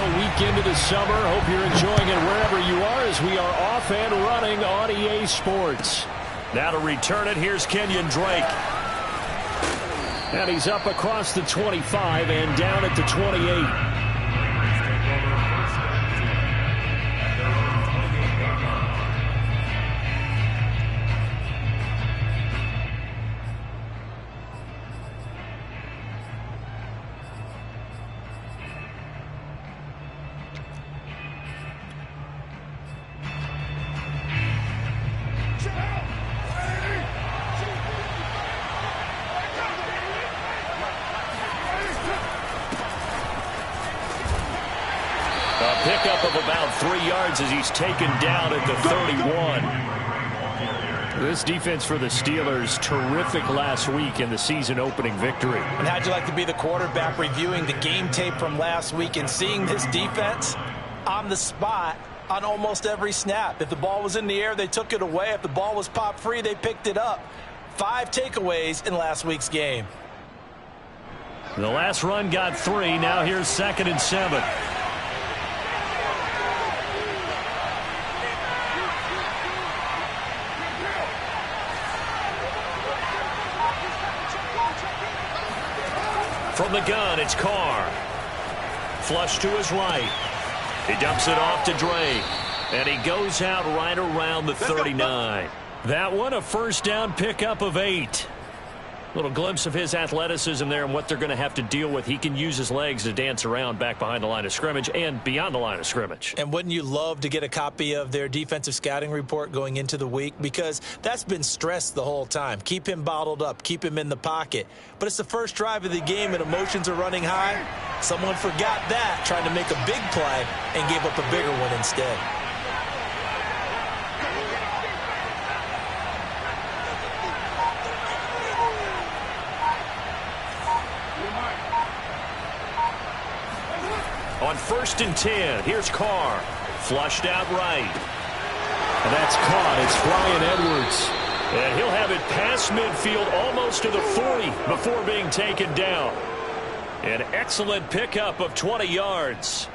a week into the summer. Hope you're enjoying it wherever you are as we are off and running on EA Sports. Now to return it, here's Kenyon Drake. And he's up across the 25 and down at the 28. Pickup of about 3 yards as he's taken down at the 31. This defense for the Steelers, terrific last week in the season-opening victory. And how'd you like to be the quarterback reviewing the game tape from last week and seeing this defense on the spot on almost every snap? If the ball was in the air, they took it away. If the ball was popped free, they picked it up. 5 takeaways in last week's game. The last run got 3. Now here's 2nd and 7. From the gun, it's Carr. Flush to his right. He dumps it off to Drake. And he goes out right around the 39. That one, a first down pickup of 8. Little glimpse of his athleticism there and what they're going to have to deal with. He can use his legs to dance around back behind the line of scrimmage and beyond the line of scrimmage. And wouldn't you love to get a copy of their defensive scouting report going into the week? Because that's been stressed the whole time. Keep him bottled up. Keep him in the pocket. But it's the first drive of the game and emotions are running high. Someone forgot that, trying to make a big play and gave up a bigger one instead. On 1st and 10, here's Carr. Flushed out right. And that's caught. It's Bryan Edwards. And he'll have it past midfield almost to the 40 before being taken down. An excellent pickup of 20 yards.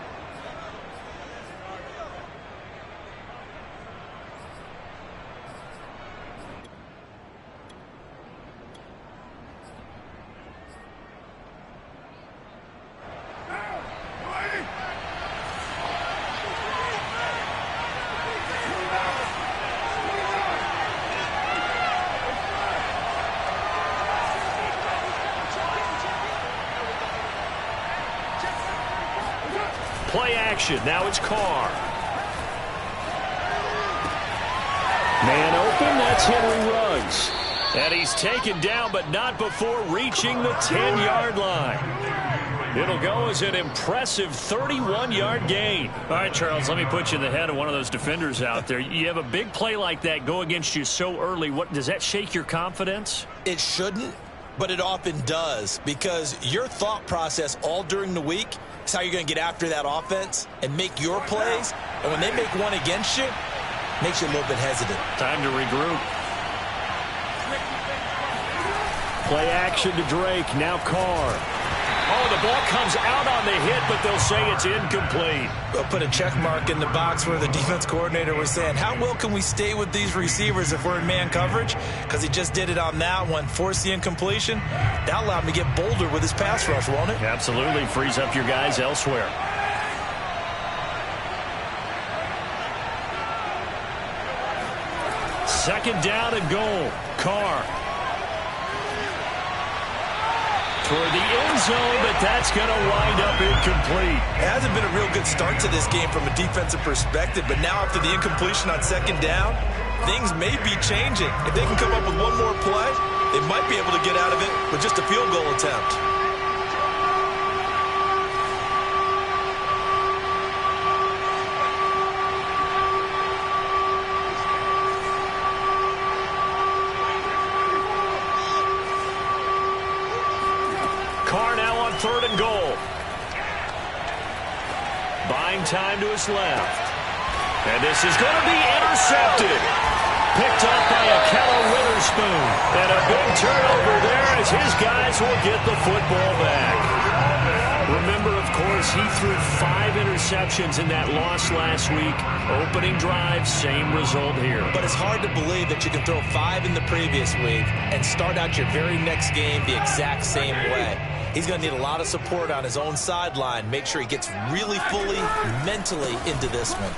Play action. Now it's Carr. Man open. That's Henry Ruggs. And he's taken down, but not before reaching the 10-yard line. It'll go as an impressive 31-yard gain. All right, Charles, let me put you in the head of one of those defenders out there. You have a big play like that go against you so early. What does that shake your confidence? It shouldn't, but it often does, because your thought process all during the week is how you're going to get after that offense and make your plays. And when they make one against you, it makes you a little bit hesitant. Time to regroup. Play action to Drake. Now Carr. Oh, the ball comes out on the hit, but they'll say it's incomplete. They'll put a check mark in the box where the defense coordinator was saying, how well can we stay with these receivers if we're in man coverage? Because he just did it on that one, forced the incompletion. That allowed him to get bolder with his pass rush, won't it? Absolutely. Frees up your guys elsewhere. Second down and goal. Carr. For the end zone, but that's going to wind up incomplete. It hasn't been a real good start to this game from a defensive perspective, but now after the incompletion on second down, things may be changing. If they can come up with one more play, they might be able to get out of it with just a field goal attempt. Carr now on 3rd and goal. Buying time to his left. And this is going to be intercepted. Picked up by Akello Witherspoon. And a big turnover there as his guys will get the football back. Remember, of course, he threw 5 interceptions in that loss last week. Opening drive, same result here. But it's hard to believe that you can throw 5 in the previous week and start out your very next game the exact same way. He's going to need a lot of support on his own sideline. Make sure he gets really fully, mentally into this one.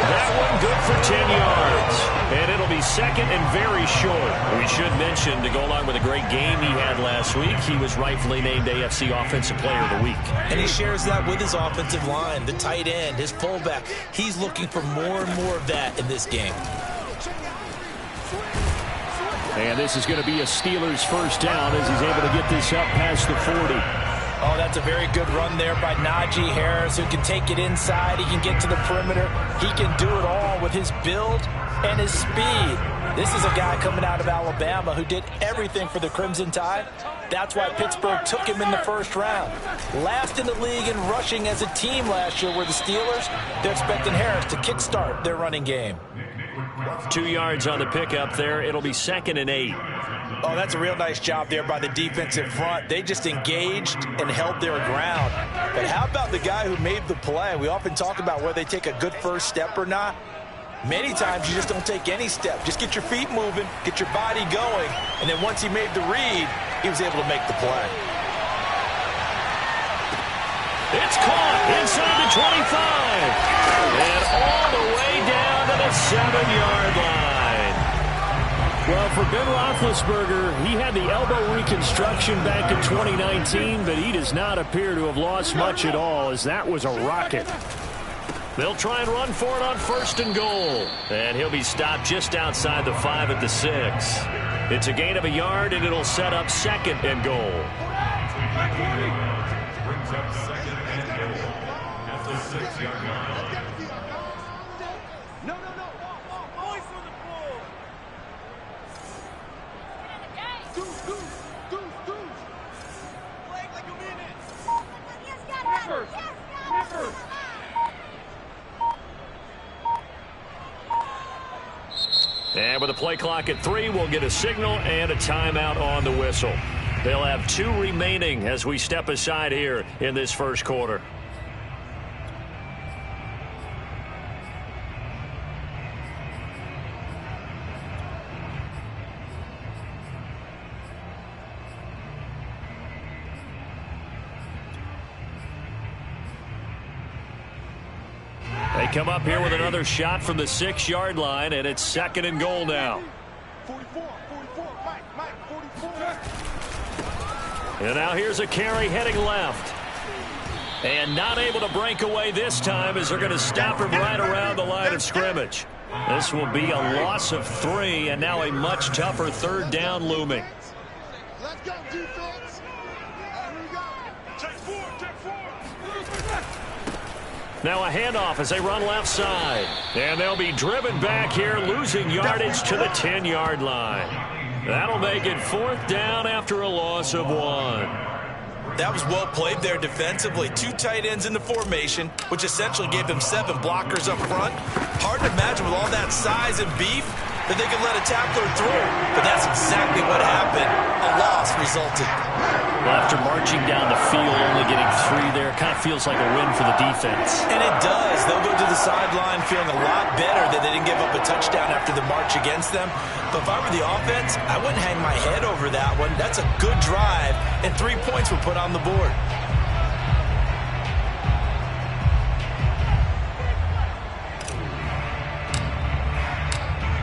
That one good for 10 yards. And it'll be second and very short. We should mention, to go along with a great game he had last week, he was rightfully named AFC Offensive Player of the Week. And he shares that with his offensive line, the tight end, his fullback. He's looking for more and more of that in this game. And this is going to be a Steelers first down as he's able to get this up past the 40. Oh, that's a very good run there by Najee Harris, who can take it inside. He can get to the perimeter. He can do it all with his build and his speed. This is a guy coming out of Alabama who did everything for the Crimson Tide. That's why Pittsburgh took him in the first round. Last in the league in rushing as a team last year were the Steelers. They're expecting Harris to kickstart their running game. 2 yards on the pickup there. It'll be second and 8. Oh, that's a real nice job there by the defensive front. They just engaged and held their ground. But how about the guy who made the play? We often talk about whether they take a good first step or not. Many times you just don't take any step. Just get your feet moving, get your body going, and then once he made the read, he was able to make the play. It's caught inside the 25. And all the way down to the 7-yard line. Well, for Ben Roethlisberger, he had the elbow reconstruction back in 2019, but he does not appear to have lost much at all, as that was a rocket. They'll try and run for it on first and goal. And he'll be stopped just outside the 5 at the 6. It's a gain of a yard, and it'll set up second and goal. Brings up second and goal at the 6-yard line. And with a play clock at 3, we'll get a signal and a timeout on the whistle. They'll have 2 remaining as we step aside here in this first quarter. They come up here with another shot from the 6-yard line, and it's second and goal now. 44, Mike, 44. And now here's a carry heading left. And not able to break away this time as they're going to stop him right around the line of scrimmage. This will be a loss of 3, and now a much tougher third down looming. Let's go, defense. Here we go. Check 4. Now a handoff as they run left side. And they'll be driven back here, losing yardage to the 10-yard line. That'll make it 4th down after a loss of 1. That was well played there defensively. 2 tight ends in the formation, which essentially gave them 7 blockers up front. Hard to imagine with all that size and beef that they could let a tackler through. But that's exactly what happened. A loss resulted. Well, after marching down the field, only getting 3 there, kind of feels like a win for the defense. And it does. They'll go to the sideline feeling a lot better that they didn't give up a touchdown after the march against them. But if I were the offense, I wouldn't hang my head over that one. That's a good drive, and 3 points were put on the board.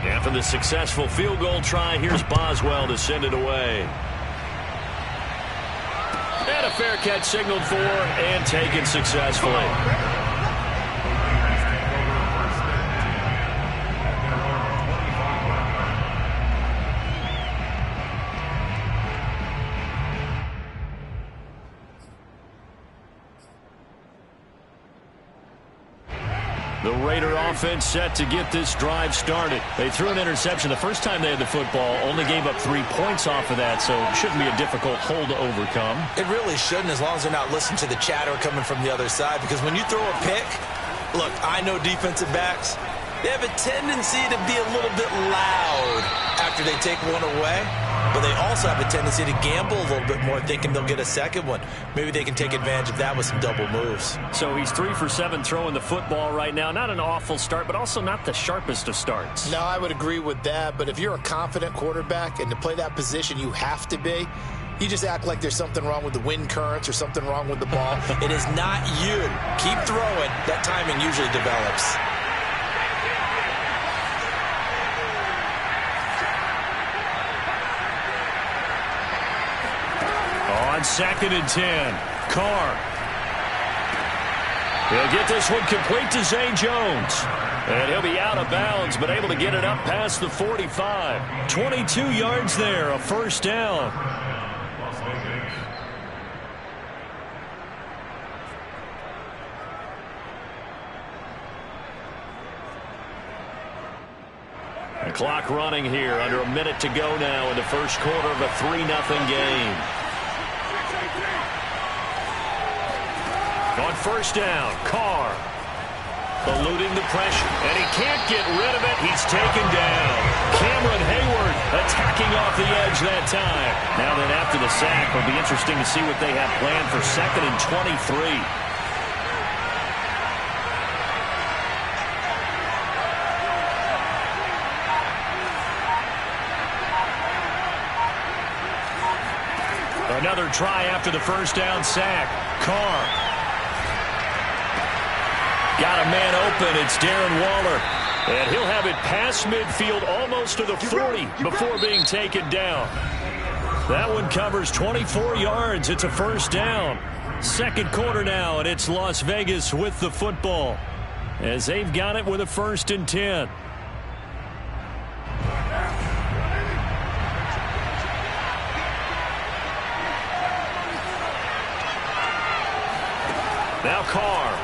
After the successful field goal try, here's Boswell to send it away. And a fair catch signaled for and taken successfully. The Raider offense set to get this drive started. They threw an interception the first time they had the football, only gave up 3 points off of that, so it shouldn't be a difficult hole to overcome. It really shouldn't, as long as they're not listening to the chatter coming from the other side, because when you throw a pick, look, I know defensive backs, they have a tendency to be a little bit loud after they take one away. but they also have a tendency to gamble a little bit more, thinking they'll get a second one. Maybe they can take advantage of that with some double moves. So he's 3 for 7 throwing the football right now. Not an awful start, but also not the sharpest of starts. No, I would agree with that, but if you're a confident quarterback and to play that position you have to be, you just act like there's something wrong with the wind currents or something wrong with the ball. It is not you. Keep throwing. That timing usually develops. On 2nd and 10, Carr. He'll get this one complete to Zay Jones. And he'll be out of bounds, but able to get it up past the 45. 22 yards there, a first down. The clock running here, under a minute to go now in the first quarter of a 3-0 game. On first down, Carr eluding the pressure, and he can't get rid of it. He's taken down. Cameron Hayward attacking off the edge that time. Now that after the sack, it'll be interesting to see what they have planned for 2nd and 23. Another try after the first down sack. Carr. Got a man open. It's Darren Waller. And he'll have it past midfield almost to the 40 before being taken down. That one covers 24 yards. It's a first down. Second quarter now, and it's Las Vegas with the football as they've got it with a 1st and 10. Now Carr.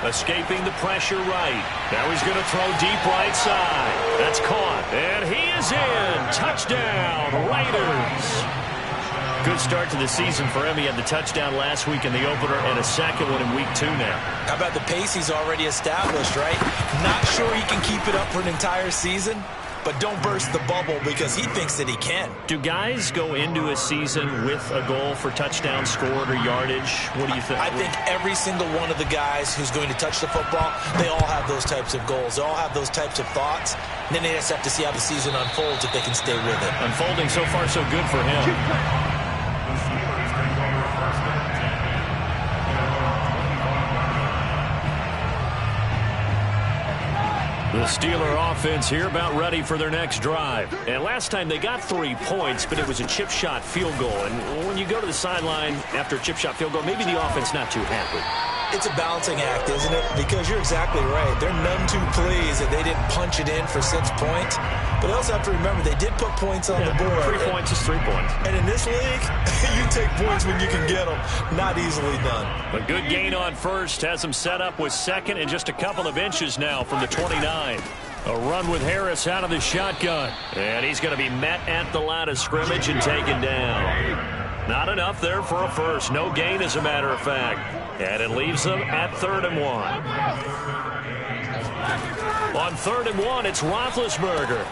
Escaping the pressure right. Now he's going to throw deep right side. That's caught. And he is in. Touchdown, Raiders. Good start to the season for him. He had the touchdown last week in the opener and a second one in week 2 now. How about the pace he's already established, right? Not sure he can keep it up for an entire season, but don't burst the bubble because he thinks that he can. Do guys go into a season with a goal for touchdown scored or yardage? What do you think? I think every single one of the guys who's going to touch the football, they all have those types of goals. They all have those types of thoughts. And then they just have to see how the season unfolds if they can stay with it. Unfolding so far so good for him. The Steeler offense here about ready for their next drive. And last time they got 3 points, but it was a chip shot field goal. And when you go to the sideline after a chip shot field goal, maybe the offense not too happy. It's a balancing act, isn't it? Because you're exactly right. They're none too pleased that they didn't punch it in for 6 points. But they also have to remember they did put points on the board. 3 points is 3 points. And in this league, you take points when you can get them. Not easily done. A good gain on first has them set up with 2nd and just a couple of inches now from the 29. A run with Harris out of the shotgun. And he's going to be met at the line of scrimmage and taken down. Not enough there for a first. No gain, as a matter of fact. And it leaves them at 3rd and 1. On 3rd and 1, it's Roethlisberger.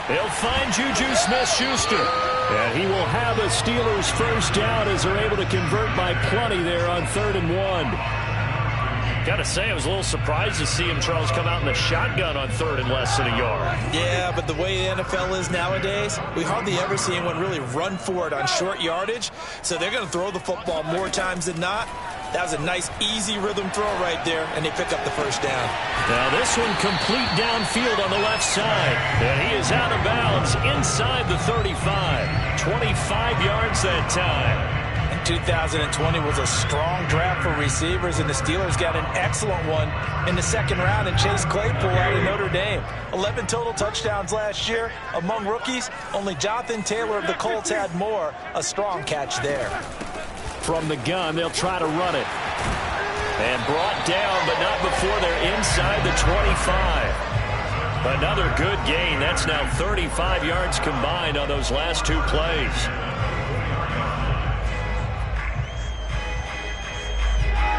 They'll find Juju Smith-Schuster. And he will have a Steelers first down as they're able to convert by plenty there on 3rd and 1. Got to say, I was a little surprised to see him, Charles, come out in the shotgun on 3rd and less than a yard. Yeah, but the way the NFL is nowadays, we hardly ever see anyone really run for it on short yardage. So they're going to throw the football more times than not. That was a nice, easy rhythm throw right there, and they pick up the first down. Now this one complete downfield on the left side. And he is out of bounds inside the 35. 25 yards that time. 2020 was a strong draft for receivers, and the Steelers got an excellent one in the 2nd round in Chase Claypool out of Notre Dame. 11 total touchdowns last year. Among rookies, only Jonathan Taylor of the Colts had more. A strong catch there. From the gun, they'll try to run it. And brought down, but not before they're inside the 25. Another good gain. That's now 35 yards combined on those last 2 plays.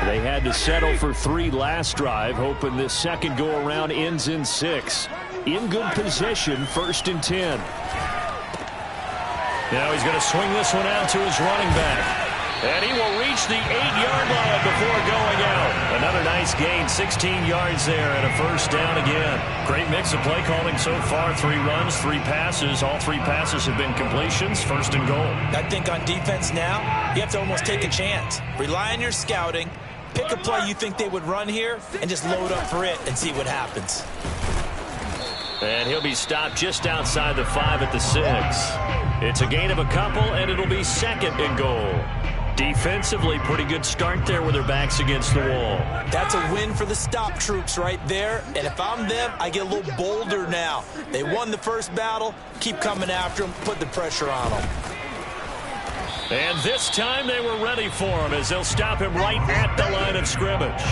They had to settle for 3 last drive, hoping this second go-around ends in 6. In good position, 1st and 10. Now he's going to swing this one out to his running back. And he will reach the 8-yard line before going out. Another nice gain, 16 yards there, and a first down again. Great mix of play calling so far. 3 runs, 3 passes. All 3 passes have been completions. First and goal. I think on defense now, you have to almost take a chance. Rely on your scouting. Pick a play you think they would run here, and just load up for it and see what happens. And he'll be stopped just outside the 5 at the 6. It's a gain of a couple, and it'll be second and goal. Defensively, pretty good start there with their backs against the wall. That's a win for the stop troops right there. And if I'm them, I get a little bolder now. They won the first battle. Keep coming after them. Put the pressure on them. And this time they were ready for him as they'll stop him right at the line of scrimmage.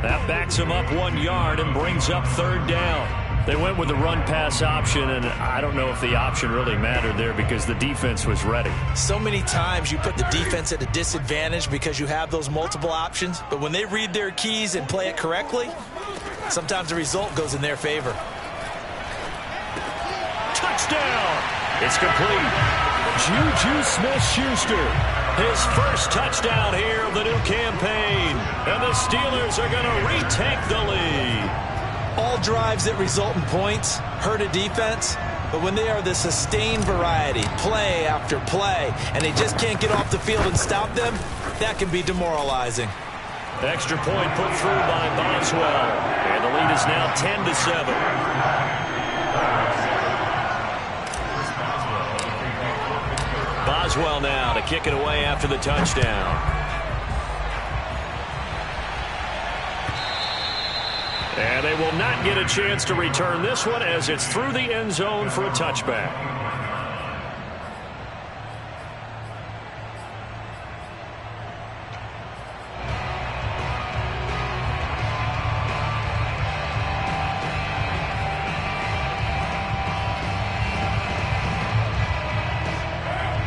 That backs him up 1 yard and brings up third down. They went with the run-pass option, and I don't know if the option really mattered there because the defense was ready. So many times you put the defense at a disadvantage because you have those multiple options, but when they read their keys and play it correctly, sometimes the result goes in their favor. Touchdown! It's complete. Juju Smith-Schuster, his first touchdown here of the new campaign, and the Steelers are going to retake the lead. All drives that result in points hurt a defense, but when they are the sustained variety, play after play, and they just can't get off the field and stop them, that can be demoralizing. Extra point put through by Boswell, and the lead is now 10-7. Boswell now to kick it away after the touchdown. And they will not get a chance to return this one as it's through the end zone for a touchback.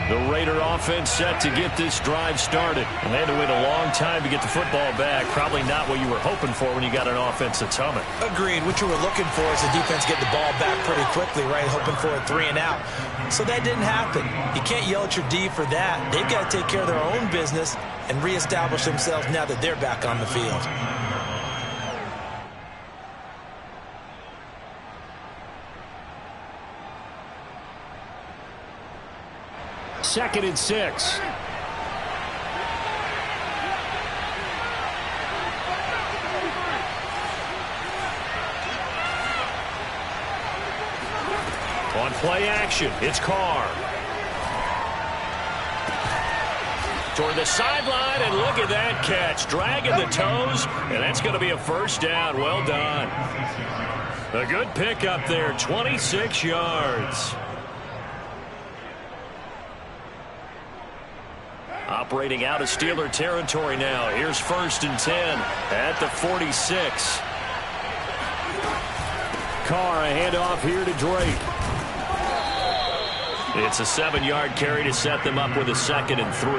The Raider offense set to get this drive started. And they had to wait a long time to get the football back. Probably not what you were hoping for when you got an offense that's humming. Agreed. What you were looking for is the defense get the ball back pretty quickly, right? Hoping for a 3 and out. So that didn't happen. You can't yell at your D for that. They've got to take care of their own business and reestablish themselves now that they're back on the field. Second and 6. On play action, it's Carr. Toward the sideline, and look at that catch. Dragging the toes, and that's going to be a first down. Well done. A good pick up there, 26 yards. Operating out of Steeler territory now. Here's first and 10 at the 46. Carr, a handoff here to Drake. It's a 7-yard carry to set them up with a 2nd and 3.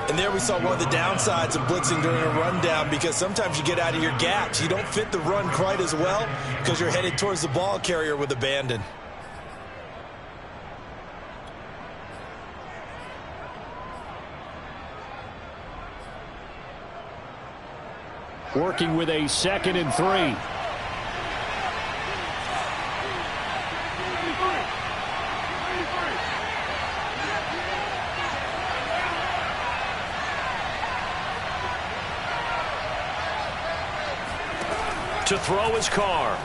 And there we saw one of the downsides of blitzing during a rundown, because sometimes you get out of your gaps. You don't fit the run quite as well because you're headed towards the ball carrier with abandon. Working with a 2nd and 3. To throw his Carr.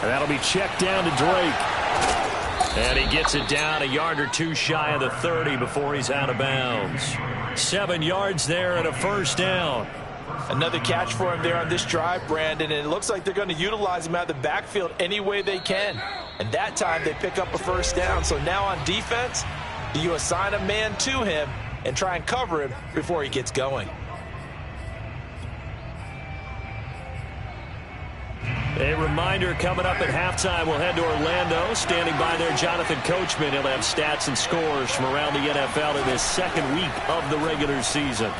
And that'll be checked down to Drake. And he gets it down a yard or two shy of the 30 before he's out of bounds. 7 yards there and a first down. Another catch for him there on this drive, Brandon, and it looks like they're going to utilize him out of the backfield any way they can. And that time they pick up a first down. So now on defense, do you assign a man to him and try and cover him before he gets going? A reminder, coming up at halftime, we'll head to Orlando. Standing by there, Jonathan Coachman. He'll have stats and scores from around the NFL in this second week of the regular season.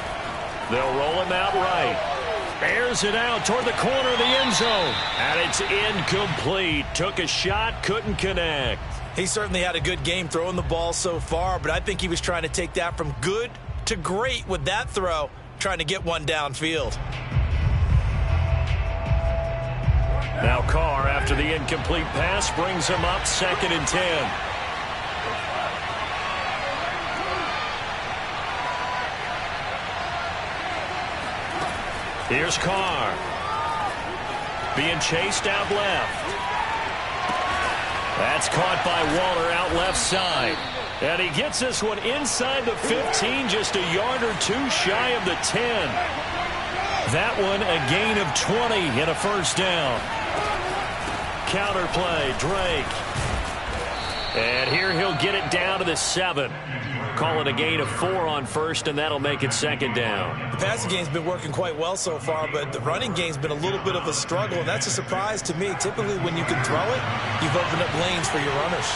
They'll roll him out right. Airs it out toward the corner of the end zone. And it's incomplete. Took a shot, couldn't connect. He certainly had a good game throwing the ball so far, but I think he was trying to take that from good to great with that throw, trying to get one downfield. Now Carr, after the incomplete pass, brings him up 2nd and 10. Here's Carr. Being chased out left. That's caught by Waller out left side. And he gets this one inside the 15, just a yard or two shy of the 10. That one a gain of 20 and a first down. Counterplay, Drake. And here he'll get it down to the 7. Call it a gain of 4 on first, and that'll make it 2nd down. The passing game's been working quite well so far, but the running game's been a little bit of a struggle, and that's a surprise to me. Typically, when you can throw it, you've opened up lanes for your runners.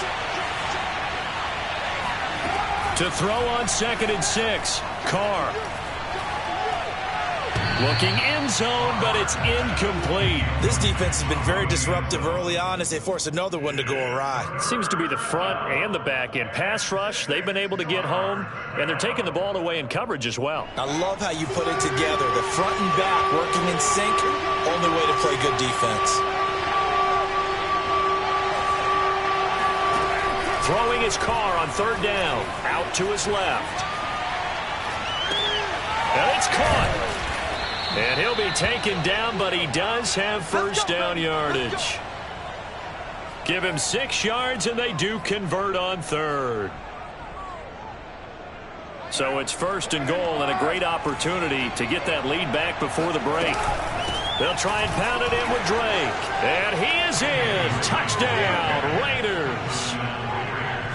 To throw on 2nd and 6, Carr. Looking end zone, but it's incomplete. This defense has been very disruptive early on as they force another one to go awry. Seems to be the front and the back end. Pass rush, they've been able to get home, and they're taking the ball away in coverage as well. I love how you put it together. The front and back working in sync, only way to play good defense. Throwing his Carr on 3rd down. Out to his left. And it's caught. And he'll be taken down, but he does have first down yardage. Give him 6 yards, and they do convert on 3rd. So it's 1st and goal, and a great opportunity to get that lead back before the break. They'll try and pound it in with Drake. And he is in. Touchdown, Raiders.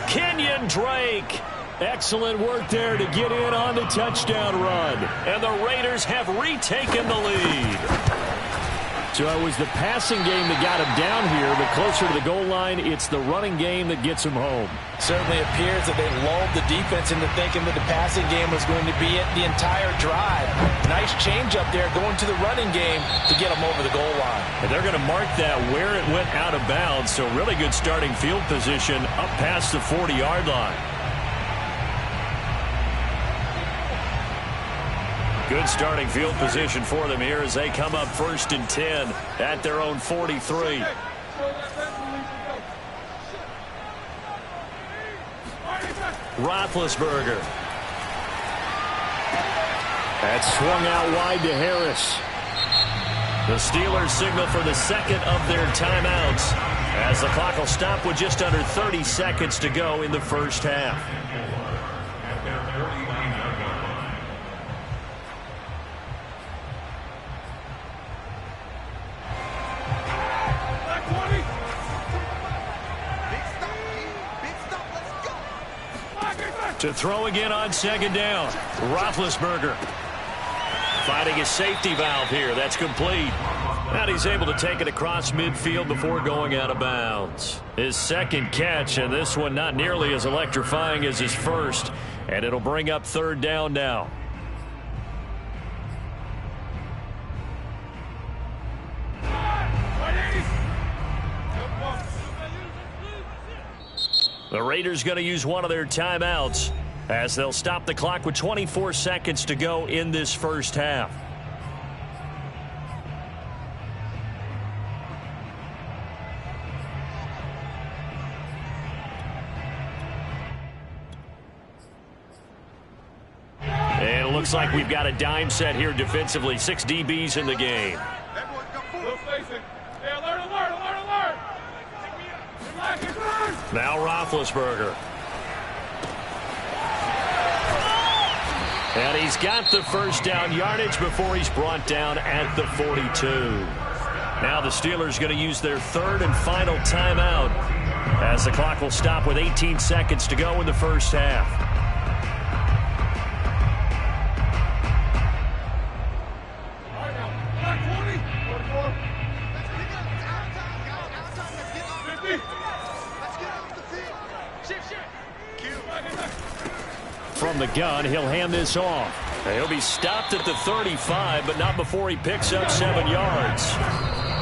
Kenyon Drake. Excellent work there to get in on the touchdown run. And the Raiders have retaken the lead. So it was the passing game that got him down here, but closer to the goal line, it's the running game that gets him home. Certainly appears that they lulled the defense into thinking that the passing game was going to be it the entire drive. Nice change up there going to the running game to get them over the goal line. And they're going to mark that where it went out of bounds, so really good starting field position up past the 40-yard line. Good starting field position for them here as they come up 1st and 10 at their own 43. Roethlisberger. That's swung out wide to Harris. The Steelers signal for the 2nd of their timeouts as the clock will stop with just under 30 seconds to go in the first half. To throw again on 2nd down. Roethlisberger finding his safety valve here. That's complete. And he's able to take it across midfield before going out of bounds. His 2nd catch, and this one not nearly as electrifying as his first. And it'll bring up 3rd down now. The Raiders going to use one of their timeouts as they'll stop the clock with 24 seconds to go in this first half. And it looks like we've got a dime set here defensively. 6 DBs in the game. Now Roethlisberger. And he's got the first down yardage before he's brought down at the 42. Now the Steelers going to use their 3rd and final timeout as the clock will stop with 18 seconds to go in the first half. From the gun, he'll hand this off. He'll be stopped at the 35, but not before he picks up 7 yards.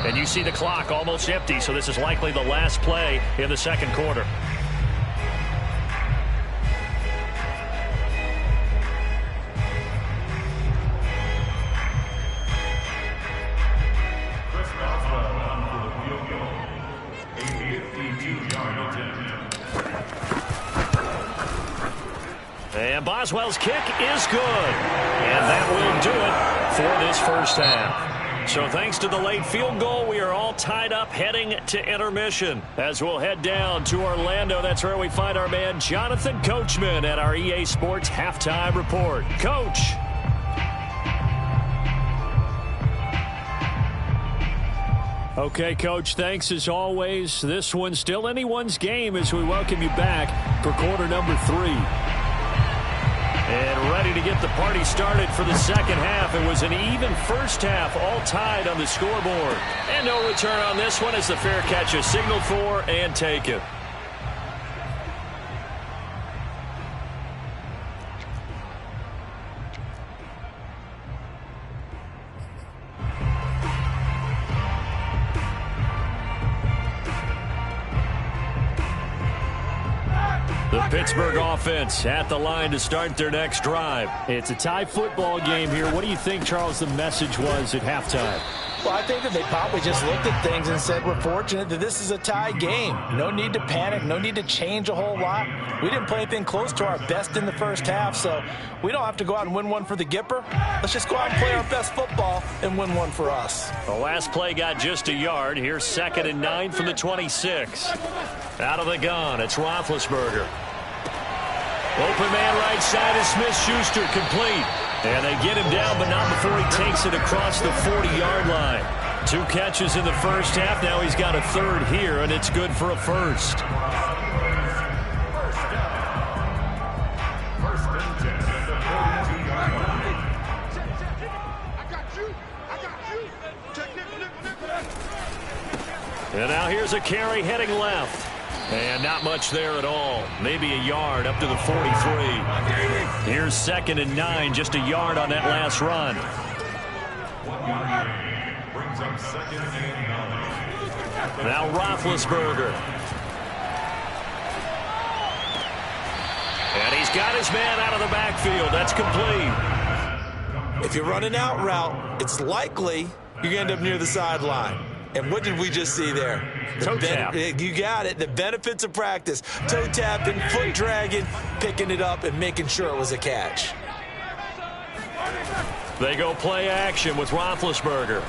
And you see the clock almost empty, so this is likely the last play in the 2nd quarter. And Boswell's kick is good. And that will do it for this first half. So thanks to the late field goal, we are all tied up heading to intermission. As we'll head down to Orlando, that's where we find our man Jonathan Coachman at our EA Sports Halftime Report. Coach. Okay, Coach, thanks as always. This one's still anyone's game as we welcome you back for quarter number 3. And ready to get the party started for the second half. It was an even first half, all tied on the scoreboard. And no return on this one as the fair catch is signaled for and taken. The Pittsburgh offense at the line to start their next drive. It's a tie football game here. What do you think, Charles, the message was at halftime? Well, I think that they probably just looked at things and said, we're fortunate that this is a tie game. No need to panic. No need to change a whole lot. We didn't play anything close to our best in the first half, so we don't have to go out and win one for the Gipper. Let's just go out and play our best football and win one for us. The last play got just a yard. Here's 2nd and 9 from the 26. Out of the gun, it's Roethlisberger. Open man right side is Smith-Schuster, complete. And they get him down, but not before he takes it across the 40-yard line. 2 catches in the first half. Now he's got a third here, and it's good for a first. And now here's a carry heading left. And not much there at all. Maybe a yard up to the 43. Here's 2nd and 9, just a yard on that last run. Now Roethlisberger. And he's got his man out of the backfield. That's complete. If you're running out route, it's likely you're going to end up near the sideline. And what did we just see there? Toe tap. You got it. The benefits of practice. Toe tapping, foot dragging, picking it up, and making sure it was a catch. They go play action with Roethlisberger.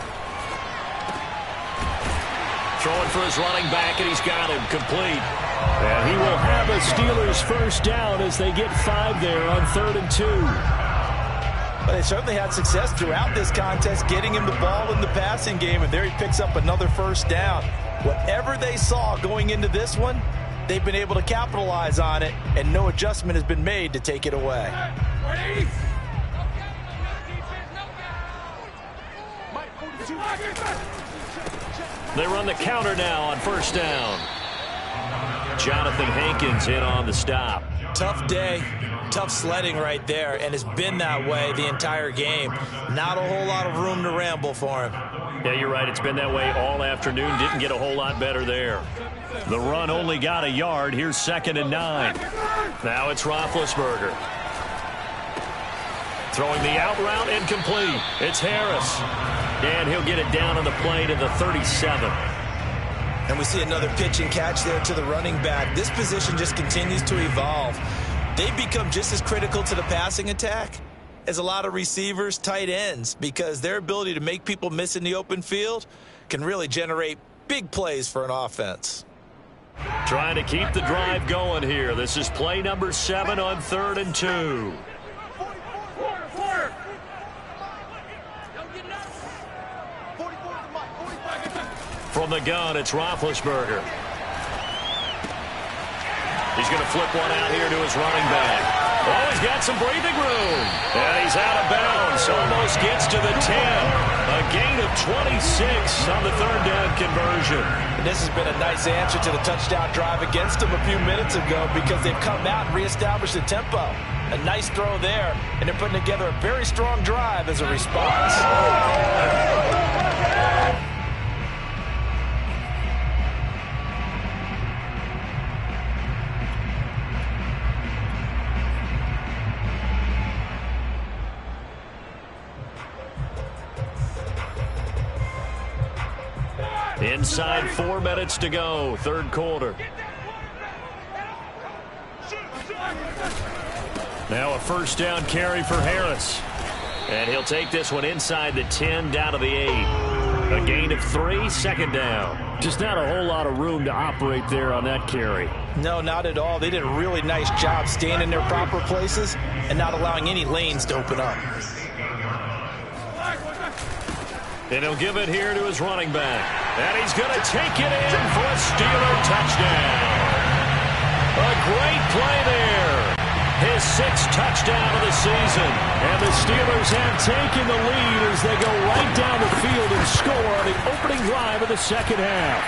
Throwing for his running back, and he's got him complete. And he will have a Steelers first down as they get 5 there on 3rd and 2. Well, they certainly had success throughout this contest, getting him the ball in the passing game, and there he picks up another first down. Whatever they saw going into this one, they've been able to capitalize on it, and no adjustment has been made to take it away. They run the counter now on first down. Jonathan Hankins in on the stop. Tough day, tough sledding right there, and it's been that way the entire game. Not a whole lot of room to ramble for him. Yeah, you're right. It's been that way all afternoon. Didn't get a whole lot better there. The run only got a yard. Here's 2nd and 9. Now it's Roethlisberger. Throwing the out route, incomplete. It's Harris. And he'll get it down on the play to the 37. And we see another pitch and catch there to the running back. This position just continues to evolve. They become just as critical to the passing attack as a lot of receivers, tight ends, because their ability to make people miss in the open field can really generate big plays for an offense. Trying to keep the drive going here. This is play number 7 on 3rd and 2. From the gun, it's Roethlisberger. He's going to flip one out here to his running back. Oh, he's got some breathing room. And he's out of bounds. Almost gets to the 10. A gain of 26 on the 3rd down conversion. And this has been a nice answer to the touchdown drive against them a few minutes ago, because they've come out and reestablished the tempo. A nice throw there, and they're putting together a very strong drive as a response. Inside 4 minutes to go, 3rd quarter. Now a first down carry for Harris. And he'll take this one inside the 10 down to the 8. A gain of 3, second down. Just not a whole lot of room to operate there on that carry. No, not at all. They did a really nice job staying in their proper places and not allowing any lanes to open up. And he'll give it here to his running back. And he's going to take it in for a Steeler touchdown. A great play there. His 6th touchdown of the season. And the Steelers have taken the lead as they go right down the field and score on the opening drive of the second half.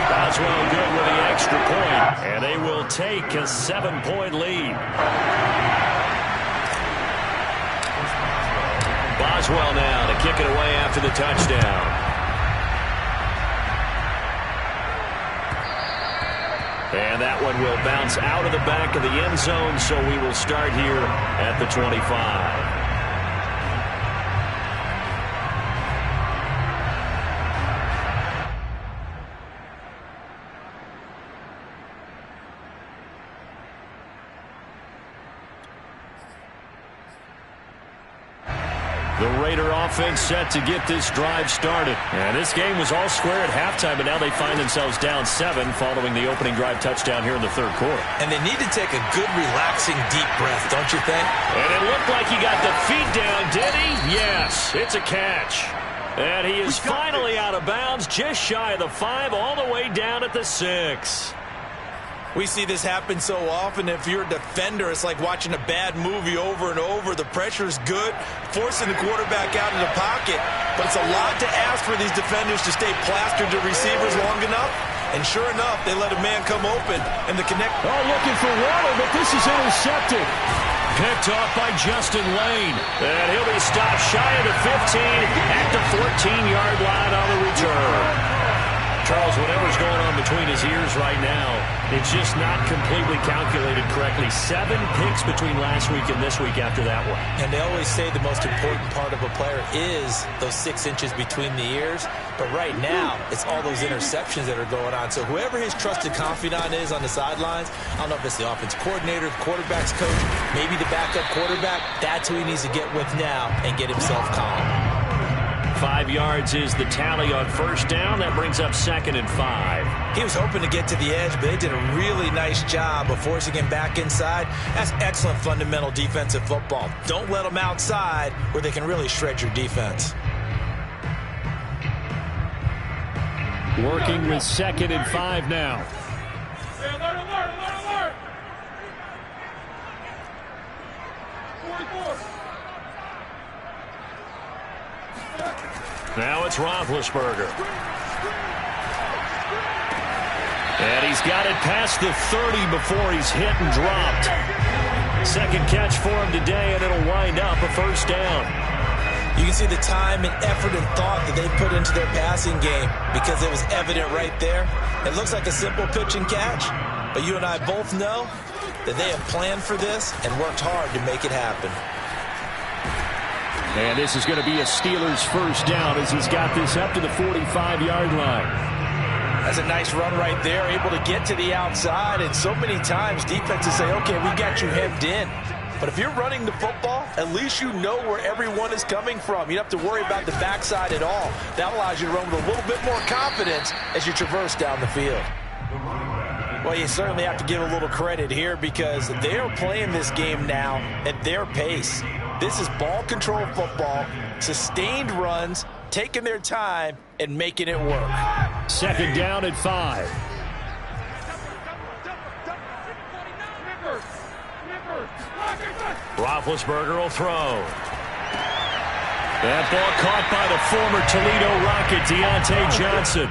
Boswell good with the extra point, and they will take a 7-point lead. Boswell now to kick it away after the touchdown. And that one will bounce out of the back of the end zone, so we will start here at the 25. The Raider offense set to get this drive started. And this game was all square at halftime, but now they find themselves down 7 following the opening drive touchdown here in the third quarter. And they need to take a good, relaxing, deep breath, don't you think? And it looked like he got the feet down, did he? Yes, it's a catch. And he is finally out of bounds, just shy of the 5, all the way down at the 6. We see this happen so often. If you're a defender, it's like watching a bad movie over and over. The pressure's good, forcing the quarterback out of the pocket. But it's a lot to ask for these defenders to stay plastered to receivers long enough. And sure enough, they let a man come open. And the connect. Oh, looking for Waddle, but this is intercepted. Picked off by Justin Lane. And he'll be stopped shy of the 15 at the 14-yard line on the return. Charles, whatever's going on between his ears right now, it's just not completely calculated correctly. 7 picks between last week and this week after that one. And they always say the most important part of a player is those 6 inches between the ears. But right now, it's all those interceptions that are going on. So whoever his trusted confidant is on the sidelines, I don't know if it's the offense coordinator, the quarterback's coach, maybe the backup quarterback, that's who he needs to get with now and get himself calm. 5 yards is the tally on first down. That brings up 2nd and 5. He was hoping to get to the edge, but they did a really nice job of forcing him back inside. That's excellent fundamental defensive football. Don't let them outside where they can really shred your defense. Working with 2nd and 5 now. Now it's Roethlisberger. And he's got it past the 30 before he's hit and dropped. 2nd catch for him today, and it'll wind up a first down. You can see the time and effort and thought that they put into their passing game because it was evident right there. It looks like a simple pitch and catch, but you and I both know that they have planned for this and worked hard to make it happen. And this is going to be a Steelers first down as he's got this up to the 45-yard line. That's a nice run right there, able to get to the outside. And so many times defenses say, okay, we got you hemmed in. But if you're running the football, at least you know where everyone is coming from. You don't have to worry about the backside at all. That allows you to run with a little bit more confidence as you traverse down the field. Well, you certainly have to give a little credit here because they are playing this game now at their pace. This is ball control football, sustained runs, taking their time, and making it work. 2nd down at 5. Roethlisberger will throw. That ball caught by the former Toledo Rocket, Deontay Johnson.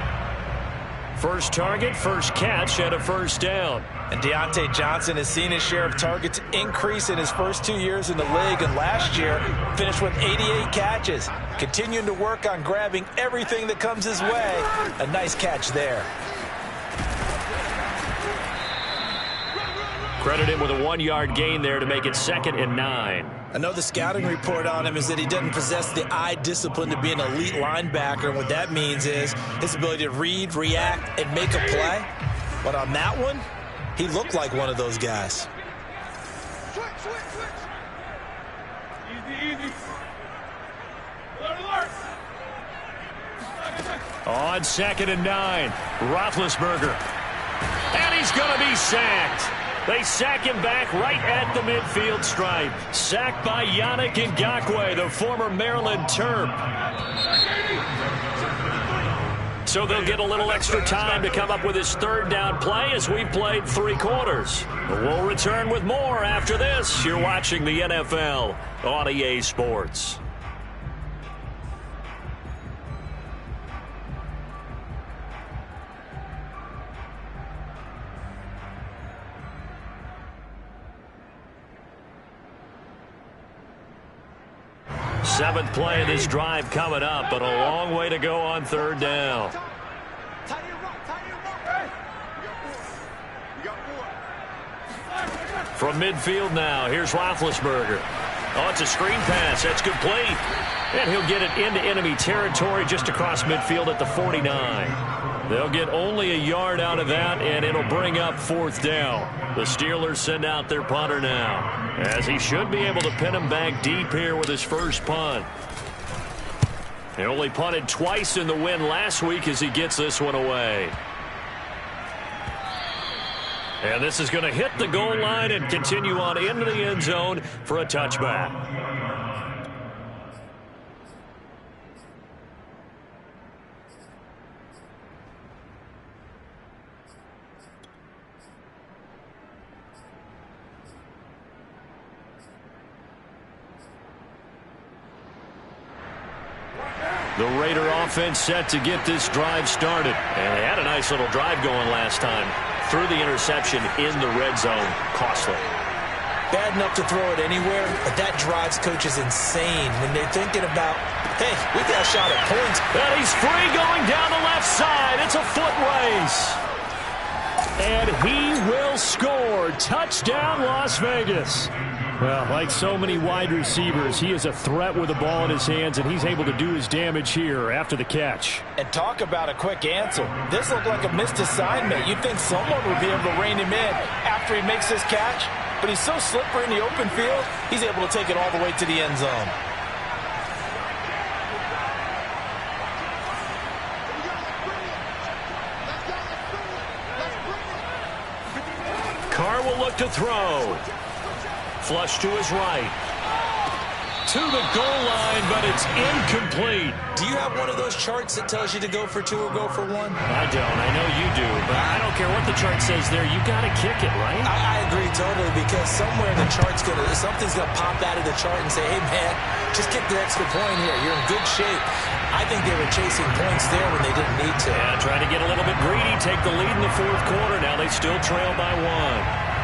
First target, first catch, and a first down. And Deontay Johnson has seen his share of targets increase in his first 2 years in the league, and last year finished with 88 catches. Continuing to work on grabbing everything that comes his way. A nice catch there. Credit him with a 1-yard gain there to make it 2nd and 9. I know the scouting report on him is that he doesn't possess the eye discipline to be an elite linebacker. And what that means is his ability to read, react, and make a play. But on that one, he looked like one of those guys. Easy. Alert. On 2nd and 9, Roethlisberger. And he's going to be sacked. They sack him back right at the midfield stripe. Sacked by Yannick Ngakoue, the former Maryland Terp. So they'll get a little extra time to come up with his 3rd down play as we played 3 quarters. We'll return with more after this. You're watching the NFL on EA Sports. Seventh play of this drive coming up, but a long way to go on 3rd down. From midfield now, here's Roethlisberger. Oh, it's a screen pass. That's complete. And he'll get it into enemy territory just across midfield at the 49. They'll get only a yard out of that, and it'll bring up 4th down. The Steelers send out their punter now, as he should be able to pin him back deep here with his first punt. He only punted twice in the win last week as he gets this one away. And this is going to hit the goal line and continue on into the end zone for a touchback. The Raider offense set to get this drive started. And they had a nice little drive going last time. Threw the interception in the red zone. Costly. Bad enough to throw it anywhere, but that drives coaches insane when they're thinking about, hey, we got a shot at points. And he's free going down the left side. It's a foot race. And he will score. Touchdown, Las Vegas. Well, like so many wide receivers, he is a threat with the ball in his hands, and he's able to do his damage here after the catch. And talk about a quick answer. This looked like a missed assignment. You'd think someone would be able to rein him in after he makes this catch, but he's so slippery in the open field, he's able to take it all the way to the end zone. Carr will look to throw. Flush to his right. To the goal line, but it's incomplete. Do you have one of those charts that tells you to go for 2 or go for 1? I don't. I know you do, but I don't care what the chart says there. You got to kick it, right? I agree totally, because somewhere the chart's something's gonna pop out of the chart and say, hey man, just get the extra point here. You're in good shape. I think they were chasing points there when they didn't need to. Yeah, trying to get a little bit greedy, take the lead in the 4th quarter. Now they still trail by 1.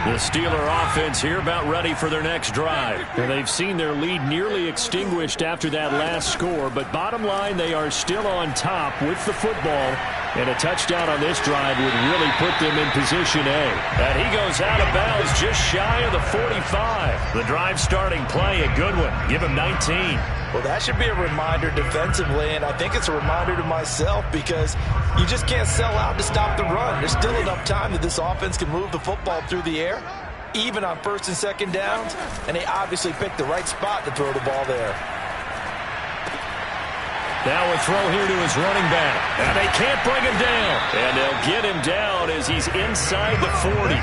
The Steeler offense here about ready for their next drive. And they've seen their lead nearly extinguished after that last score, but bottom line, they are still on top with the football, and a touchdown on this drive would really put them in position A. And he goes out of bounds just shy of the 45. The drive starting play, a good one. Give him 19. Well, that should be a reminder defensively, and I think it's a reminder to myself, because you just can't sell out to stop the run. There's still enough time that this offense can move the football through the air, even on 1st and 2nd downs, and they obviously picked the right spot to throw the ball there. Now a throw here to his running back, and they can't bring him down. And they'll get him down as he's inside the 40.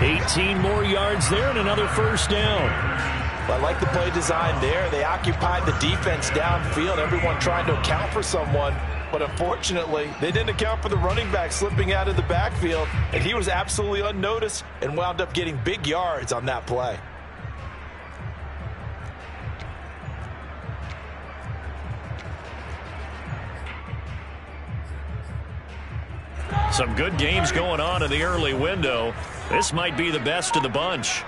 18 more yards there and another 1st down. I like the play design there. They occupied the defense downfield, everyone trying to account for someone. But unfortunately, they didn't account for the running back slipping out of the backfield, and he was absolutely unnoticed and wound up getting big yards on that play. Some good games going on in the early window. This might be the best of the bunch.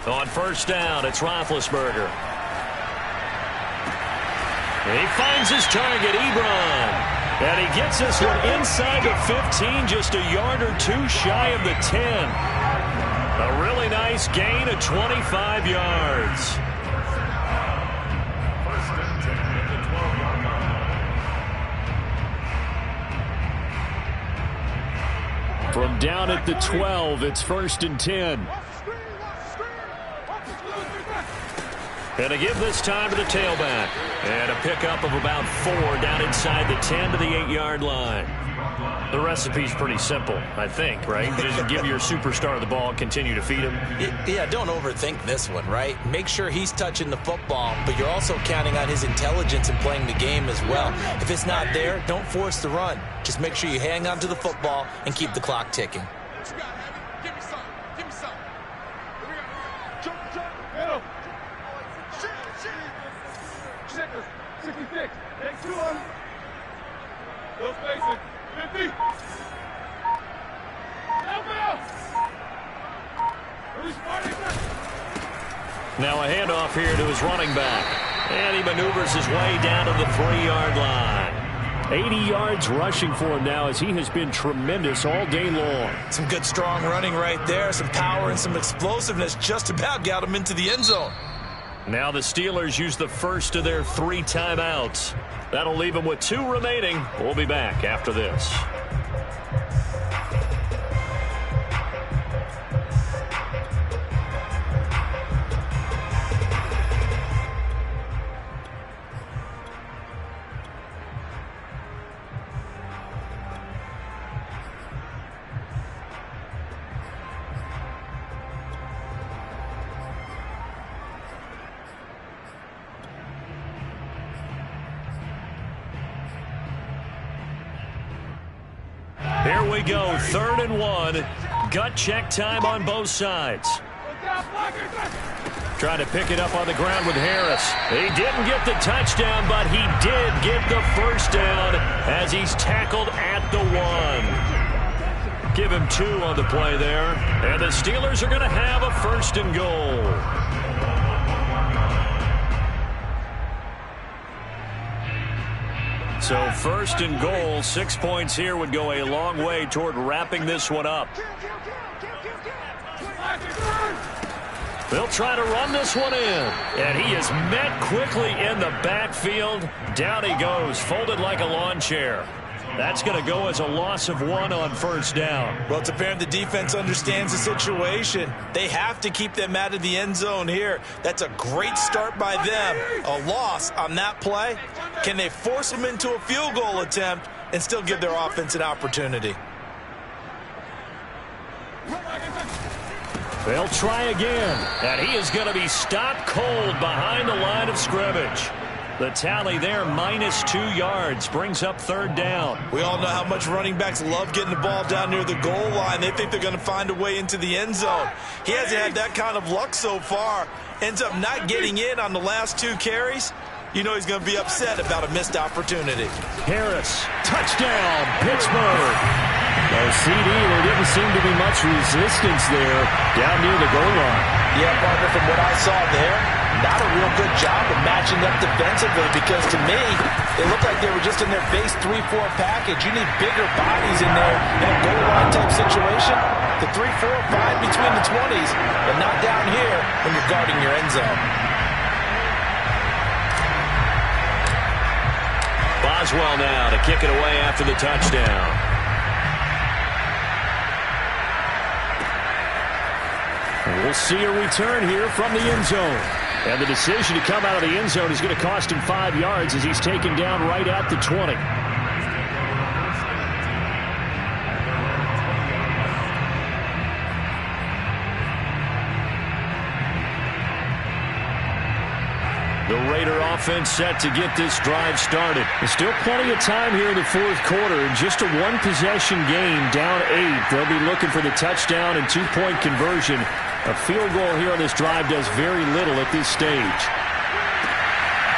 On 1st down, it's Roethlisberger. He finds his target, Ebron. And he gets this one inside the 15, just a yard or 2 shy of the 10. A really nice gain of 25 yards. From down at the 12, it's 1st and 10. And a give this time to the tailback. And a pickup of about 4 down inside the 10 to the 8-yard line. The recipe's pretty simple, I think, right? Just give your superstar the ball and continue to feed him. Yeah, don't overthink this one, right? Make sure he's touching the football, but you're also counting on his intelligence in playing the game as well. If it's not there, don't force the run. Just make sure you hang on to the football and keep the clock ticking. Give me some. Give me some. Here we go. Jump. Middle. Shoot. 66. Take 2 on. No spacing. 50. Now a handoff here to his running back. And he maneuvers his way down to the 3-yard line. 80 yards rushing for him now as he has been tremendous all day long. Some good strong running right there. Some power and some explosiveness just about got him into the end zone. Now the Steelers use the first of their 3 timeouts. That'll leave them with 2 remaining. We'll be back after this. Here we go, 3rd and 1. Gut check time on both sides. Trying to pick it up on the ground with Harris. He didn't get the touchdown, but he did get the first down as he's tackled at the 1. Give him 2 on the play there. And the Steelers are going to have a 1st and goal. So 1st and goal, 6 points here would go a long way toward wrapping this one up. They'll try to run this one in. And he is met quickly in the backfield. Down he goes, folded like a lawn chair. That's going to go as a loss of 1 on 1st down. Well, it's apparent the defense understands the situation. They have to keep them out of the end zone here. That's a great start by them. A loss on that play. Can they force them into a field goal attempt and still give their offense an opportunity? They'll try again. And he is going to be stopped cold behind the line of scrimmage. The tally there, -2 yards, brings up 3rd down. We all know how much running backs love getting the ball down near the goal line. They think they're going to find a way into the end zone. He hasn't had that kind of luck so far. Ends up not getting in on the last 2 carries. You know he's going to be upset about a missed opportunity. Harris, touchdown, Pittsburgh. No CD, there didn't seem to be much resistance there down near the goal line. Yeah, partner, from what I saw there, not a real good job of matching up defensively because to me, they look like they were just in their base 3-4 package. You need bigger bodies in there in a goal line type situation. The 3-4 fine between the 20s, but not down here when you're guarding your end zone. Boswell now to kick it away after the touchdown. We'll see a return here from the end zone. And the decision to come out of the end zone is going to cost him 5 yards as he's taken down right at the 20. The Raider offense set to get this drive started. There's still plenty of time here in the 4th quarter. Just a 1-possession game, down 8. They'll be looking for the touchdown and 2-point conversion. A field goal here on this drive does very little at this stage.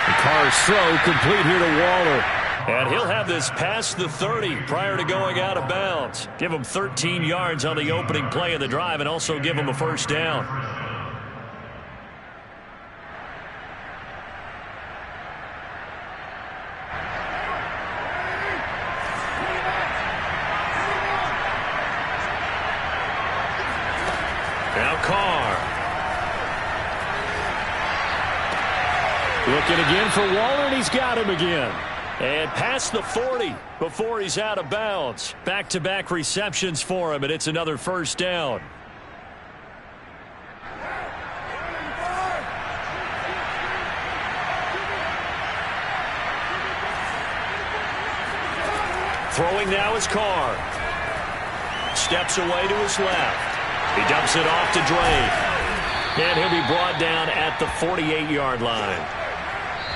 The Carr's throw complete here to Waller. And he'll have this past the 30 prior to going out of bounds. Give him 13 yards on the opening play of the drive and also give him a 1st down. Looking again for Waller, and he's got him again. And past the 40 before he's out of bounds. Back-to-back receptions for him, and it's another first down. Throwing now is Carr. Steps away to his left. He dumps it off to Drake. And he'll be brought down at the 48-yard line.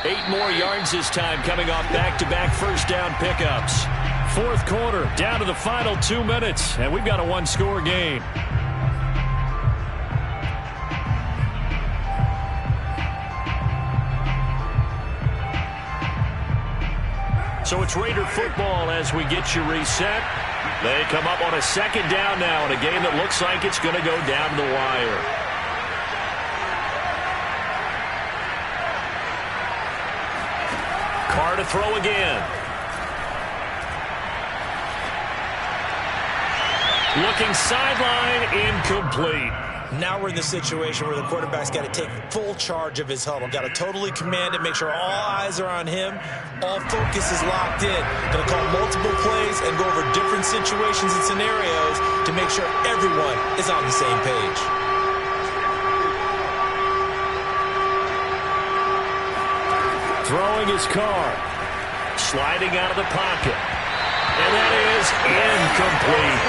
8 more yards this time coming off back-to-back first down pickups. Fourth quarter, down to the final 2 minutes, and we've got a one-score game. So it's Raider football as we get you reset. They come up on a second down now in a game that looks like it's going to go down the wire. Carr to throw again. Looking sideline, incomplete. Now we're in the situation where the quarterback's got to take full charge of his huddle. Got to totally command it, make sure all eyes are on him. All focus is locked in. Going to call multiple plays and go over different situations and scenarios to make sure everyone is on the same page. Throwing his Carr. Sliding out of the pocket. And that is incomplete.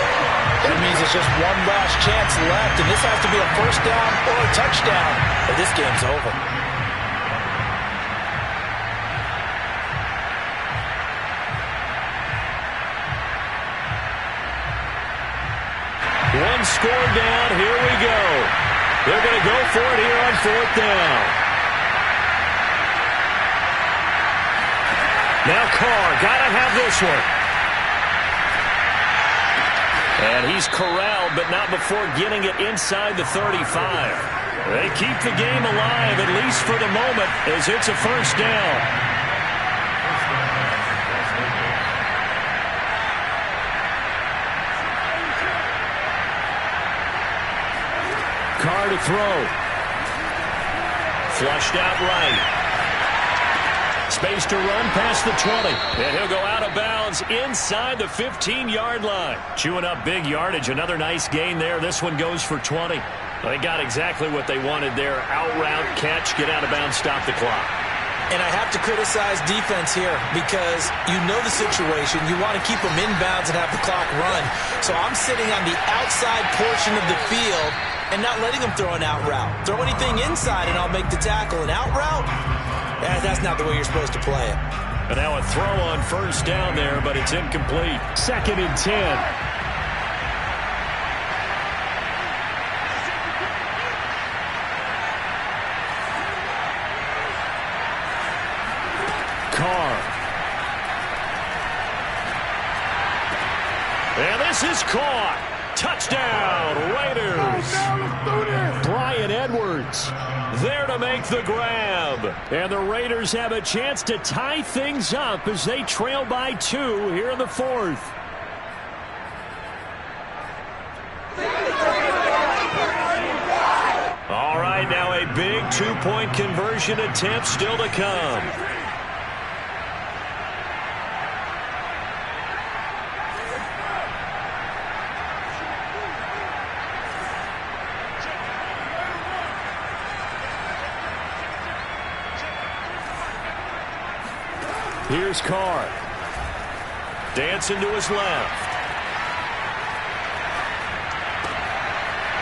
That means it's just one last chance left, and this has to be a first down or a touchdown, or this game's over. One score down. Here we go. They're going to go for it here on fourth down. Now Carr, got to have this one. And he's corralled, but not before getting it inside the 35. They keep the game alive, at least for the moment, as it's a first down. Carr to throw. Flushed out right. Space to run past the 20. And he'll go out of bounds inside the 15-yard line. Chewing up big yardage. Another nice gain there. This one goes for 20. They got exactly what they wanted there. Out route, catch, get out of bounds, stop the clock. And I have to criticize defense here because you know the situation. You want to keep them inbounds and have the clock run. So I'm sitting on the outside portion of the field and not letting them throw an out route. Throw anything inside and I'll make the tackle. An out route? That's not the way you're supposed to play it. And now a throw on first down there, but it's incomplete. 2nd and 10. Carr. And this is caught. Touchdown, Raiders. Bryan Edwards there to make the grab. And the Raiders have a chance to tie things up as they trail by 2 here in the fourth. All right, now a big 2-point conversion attempt still to come. Here's Carr. Dancing to his left.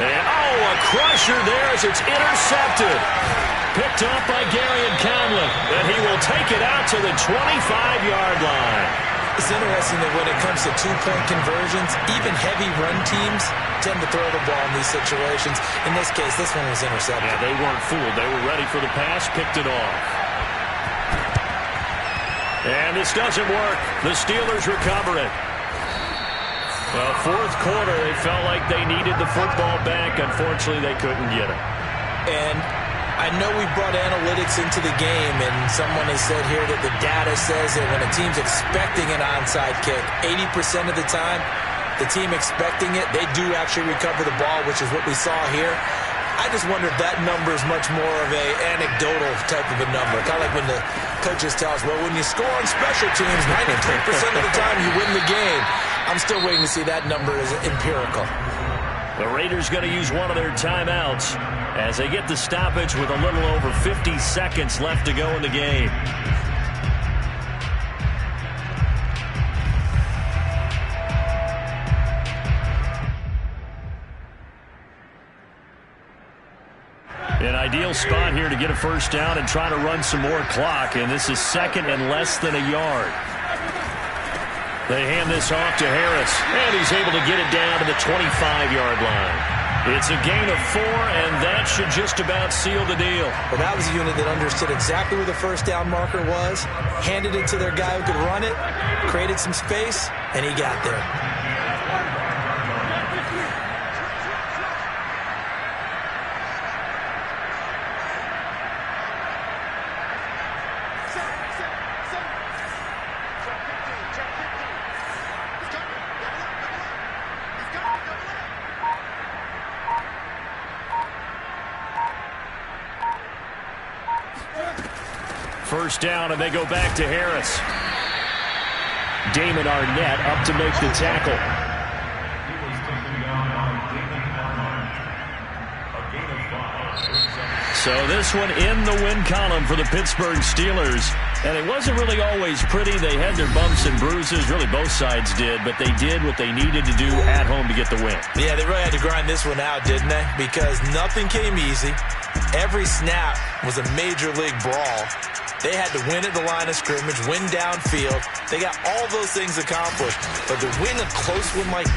And, a crusher there as it's intercepted. Picked up by Garyon Conlon. And he will take it out to the 25-yard line. It's interesting that when it comes to 2-point conversions, even heavy run teams tend to throw the ball in these situations. In this case, this one was intercepted. Yeah, they weren't fooled. They were ready for the pass, picked it off. And this doesn't work. The Steelers recover it. Well, fourth quarter, they felt like they needed the football back. Unfortunately, they couldn't get it. And I know we brought analytics into the game, and someone has said here that the data says that when a team's expecting an onside kick, 80% of the time, the team expecting it, they do actually recover the ball, which is what we saw here. I just wonder if that number is much more of a anecdotal type of a number. Kind of like when the coaches tell us, well, when you score on special teams, 93% of the time you win the game. I'm still waiting to see that number as empirical. The Raiders going to use one of their timeouts as they get the stoppage with a little over 50 seconds left to go in the game. An ideal spot here to get a first down and try to run some more clock, and this is second and less than a yard. They hand this off to Harris, and he's able to get it down to the 25-yard line. It's a gain of 4, and that should just about seal the deal. Well, that was a unit that understood exactly where the first down marker was, handed it to their guy who could run it, created some space, and he got there. First down, and they go back to Harris. Damon Arnett up to make the tackle. So this one in the win column for the Pittsburgh Steelers. And it wasn't really always pretty. They had their bumps and bruises. Really, both sides did. But they did what they needed to do at home to get the win. Yeah, they really had to grind this one out, didn't they? Because nothing came easy. Every snap was a major league brawl. They had to win at the line of scrimmage, win downfield. They got all those things accomplished. But to win a close one like